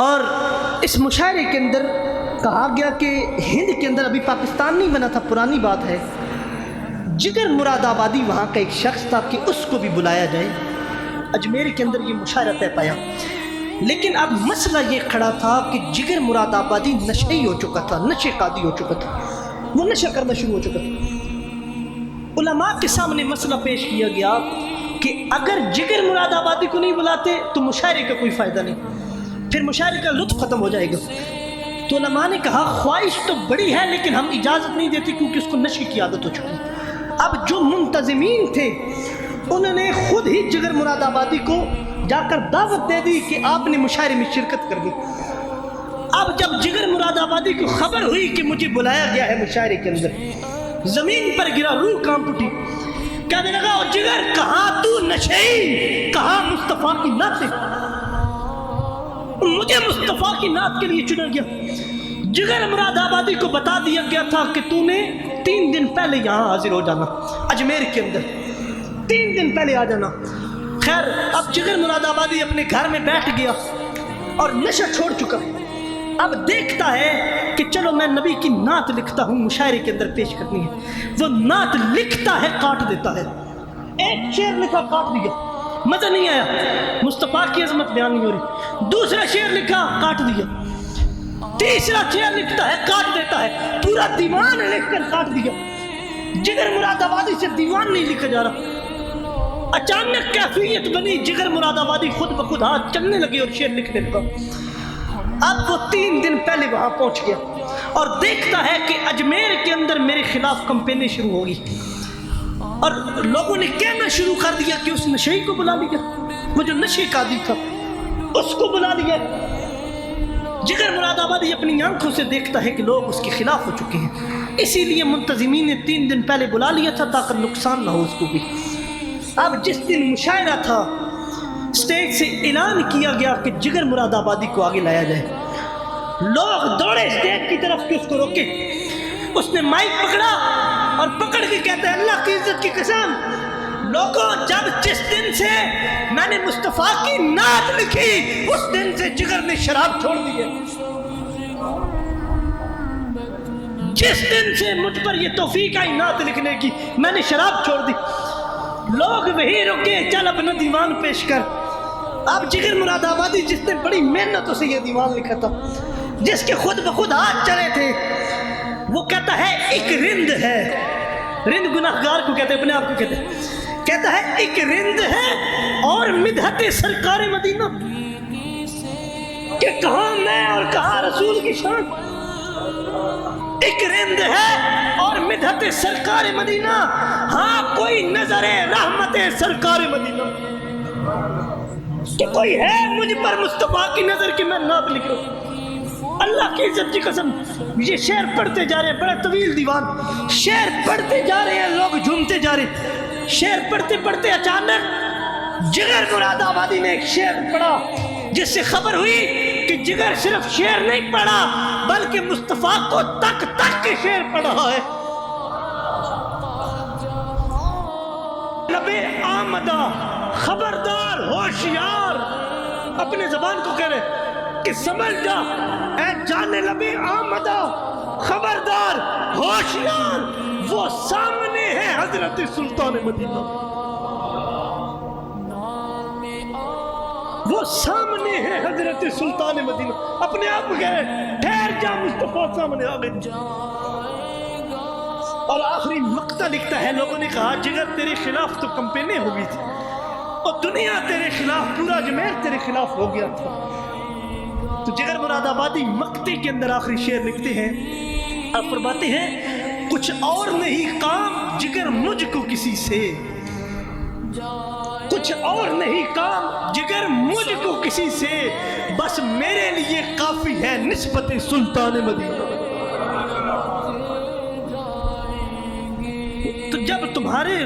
اور اس مشاعرے کے اندر کہا گیا کہ ہند کے اندر ابھی پاکستان نہیں بنا تھا، پرانی بات ہے، جگر مراد آبادی وہاں کا ایک شخص تھا کہ اس کو بھی بلایا جائے۔ اجمیر کے اندر یہ مشاعرہ طے پایا، لیکن اب مسئلہ یہ کھڑا تھا کہ جگر مراد آبادی نشئی ہو چکا تھا، نشے قادی ہو چکا تھا، وہ نشہ کرنا شروع ہو چکا تھا۔ علماء کے سامنے مسئلہ پیش کیا گیا کہ اگر جگر مراد آبادی کو نہیں بلاتے تو مشاعرے کا کوئی فائدہ نہیں، پھر مشاعرے کا لطف ختم ہو جائے گا۔ تو علماء نے کہا خواہش تو بڑی ہے لیکن ہم اجازت نہیں دیتے کیونکہ اس کو نشے کی عادت ہو چکی۔ اب جو منتظمین تھے انہوں نے خود ہی جگر مراد آبادی کو جا کر دعوت دے دی کہ آپ نے مشاعرے میں شرکت کرنی۔ اب جب جگر مراد آبادی کو خبر ہوئی کہ مجھے بلایا گیا ہے مشاعرے کے اندر، زمین پر گرا، روح کانپ اٹھی، کہنے لگا او جگر کہاں تو نشئی، کہاں مصطفیٰ کی نعت، مجھے مصطفیٰ کی نعت کے لیے چنا گیا۔ جگر مراد آبادی کو بتا دیا گیا تھا کہ تو نے 3 دن پہلے یہاں حاضر ہو جانا، اجمیر کے اندر 3 دن پہلے آ جانا۔ خیر اب جگر مراد آبادی اپنے گھر میں بیٹھ گیا اور نشہ چھوڑ چکا، اب دیکھتا ہے کہ چلو میں نبی کی نعت لکھتا ہوں، مشاعرے کے اندر پیش کرنی ہے۔ وہ نعت لکھتا ہے، کاٹ دیتا ہے، ایک شعر لکھا کاٹ دیا، مزہ نہیں آیا، مصطفیٰ کی عظمت بیان نہیں ہو رہی۔ دوسرا شعر لکھا کاٹ دیا، تیسرا شعر لکھتا ہے کاٹ دیتا ہے، پورا دیوان لکھ کر کاٹ دیا۔ جگر مراد آبادی سے دیوان نہیں لکھا جا رہا۔ اچانک کیفیت بنی، جگر مراد آبادی خود بخود ہاتھ چلنے لگے اور شعر لکھنے لگا۔ اب وہ 3 دن پہلے وہاں پہنچ گیا اور دیکھتا ہے کہ اجمیر کے اندر میرے خلاف کمپینیں شروع ہوگی، اور لوگوں نے کہنا شروع کر دیا کہ اس نشئی کو بلا لیا، وہ جو نشے کا عادی تھا اس کو بلا لیا۔ جگر مراد آبادی اپنی آنکھوں سے دیکھتا ہے کہ لوگ اس کے خلاف ہو چکے ہیں، اسی لیے منتظمین نے 3 دن پہلے بلا لیا تھا تاکہ نقصان نہ ہو اس کو بھی۔ اب جس دن مشاعرہ تھا، اسٹیج سے اعلان کیا گیا کہ جگر مراد آبادی کو آگے لایا جائے، لوگ دوڑے اسٹیج کی طرف کہ اس کو روکے۔ اس نے مائک پکڑا اور پکڑ کے کہتا ہے اللہ کی عزت کی قسم، لوگوں جب جس دن سے میں نے مصطفیٰ کی نعت لکھی اس دن سے جگر نے شراب چھوڑ دی ہے، جس دن سے مجھ پر یہ توفیق آئی نعت لکھنے کی میں نے شراب چھوڑ دی۔ لوگ وہی رکے، چل اپنا دیوان پیش کر۔ اب جگر مراد آبادی جس نے بڑی محنتوں سے یہ دیوان لکھا تھا، جس کے خود بخود ہاتھ چلے تھے، وہ کہتا ہے ایک رند ہے، رند گناہگار کو کہتے ہیں، اپنے آپ کو کہتے ہیں، کہتا ہے ایک رند ہے اور مدحت سرکار مدینہ، کہ کہاں میں اور کہاں رسول کی شان، ایک رند ہے اور مدحت سرکار مدینہ، ہاں کوئی نظر رحمت سرکار مدینہ، کہ کوئی ہے مجھ پر مصطفیٰ کی نظر کہ میں نعت لکھ رہا ہوں۔ اللہ کی عزت کی قسم یہ شعر پڑھتے جا رہے ہیں، بڑا طویل دیوان، شعر پڑھتے جا رہے ہیں، لوگ جھومتے جا رہے ہیں۔ شعر پڑھتے پڑھتے اچانک جگر مراد آبادی نے ایک شعر پڑھا، جس سے خبر ہوئی کہ جگر صرف شعر نہیں پڑھا بلکہ مصطفیٰ کو تک تک کے شعر پڑھا ہے۔ لبے آمدہ خبردار ہوشیار، اپنے زبان کو کہہ رہے کہ سمجھ جا اے جانے لبے آمدہ خبردار ہوشیار، وہ سامنے ہے حضرت سلطان مدینہ، وہ سامنے ہے حضرت سلطان مدینہ۔ اپنے آپ کو کہہ رہے ٹھہر جا مصطفیٰ سامنے آ گئے۔ اور آخری مقطع لکھتا ہے، لوگوں نے کہا جگر تیرے خلاف تو کمپینیں ہو گئی تھی اور دنیا تیرے خلاف، پورا اجمیر تیرے خلاف ہو گیا تھا۔ تو جگر مراد آبادی مقطع کے اندر آخری شعر لکھتے ہیں اور فرماتے ہیں کچھ اور نہیں کام جگر مجھ کو کسی سے، کچھ اور نہیں کام جگر مجھ کو کسی سے، بس میرے لیے کافی ہے نسبت سلطان مدینہ۔ تو جب تمہارے